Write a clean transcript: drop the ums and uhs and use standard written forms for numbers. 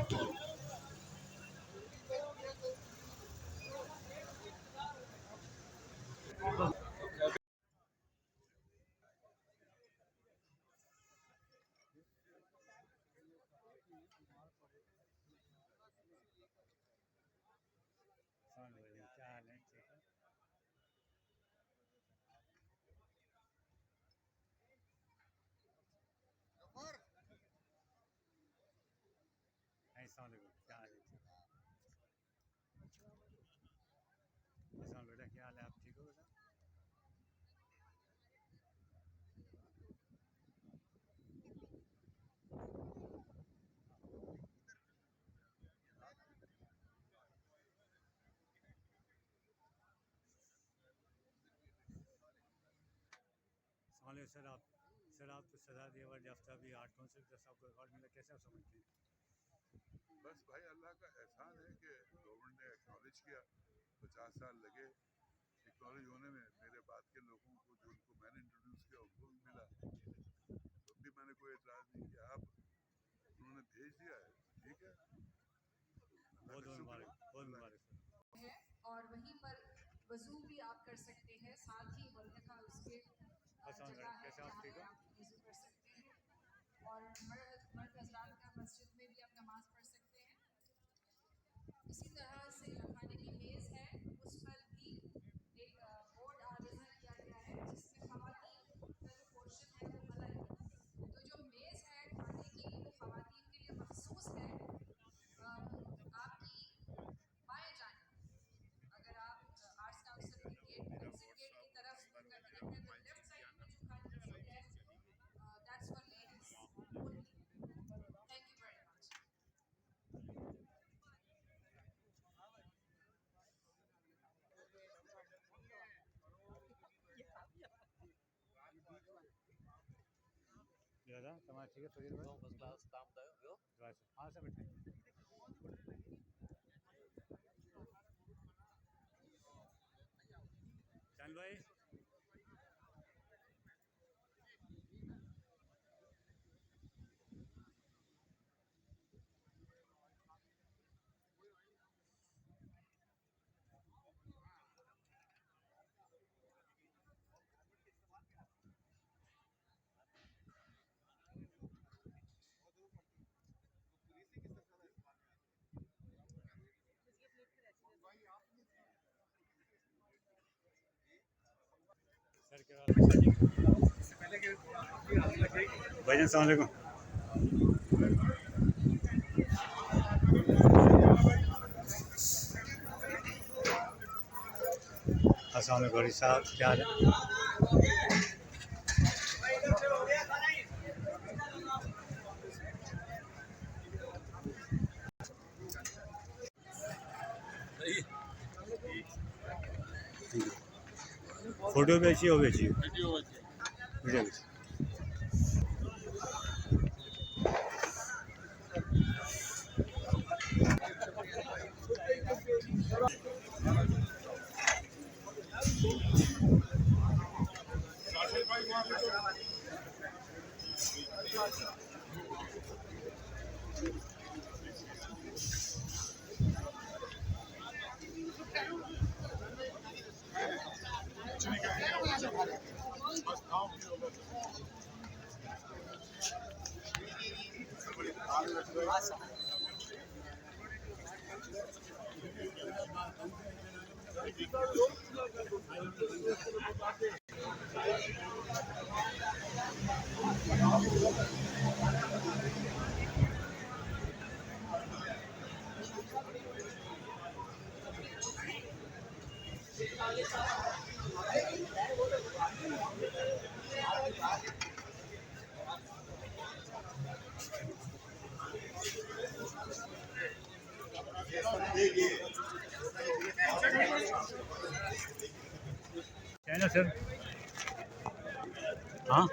क्या हाल है? अस्सलाम वालेकुम, क्या हाल है? बेटा क्या हाल है? आप ठीक हो बेटा? सर आप तो सजा दिए अवार्ड याफ्ता भी 8 काउंसिल का आपको अवार्ड मिला, कैसे आप समझते हैं? बस भाई अल्लाह का एहसान है कि गवर्नमेंट ने एक्नॉलेज किया। 50 साल लगे एक्नॉलेज होने में, मेरे बाद के लोगों को जो उनको मैंने इंट्रोड्यूस किया उनको भी मिला, तो भी मैंने कोई एतराज़ नहीं किया। अब उन्होंने भेज दिया है, ठीक है। बहुत मुबारक है और वहीं पर वजू भी आप कर सकते हैं, साथ ही मुल्तका उसके जगह है जहाँ पे आप वजू कर सकते हैं और मर्द हजरात का मस्जिद में भी आप नमाज पढ़ सकते हैं। इसी तरह से खाने की मेज़ है, उस पर भी एक बोर्ड आवेदन किया गया है जिसमें खवातीन का जो पोर्शन है वो अलग है। तो जो मेज़ है खाने की वो खवातीन के लिए मखसूस है। आपकी बाएं जानिब अगर आप आर्ट्स काउंसिल के गेट एग्जिट गेट की तरफ करते हैं तो लेफ्ट साइड में जो खाली सीट है that's for ladies only. Thank you very much. दादा तुम्हारा ठीक है? फकीर भाई बस क्लास काम था यो हाँ से बैठे चल भाई। सर क्या हाल है? भाईजान अस्सलाम वालेकुम। अस्सलाम वालेकुम गौरी साहब, क्या हाल है? फोटो भी अच्छी हो भी अच्छी वीडियो भी। क्या है ना सर? हाँ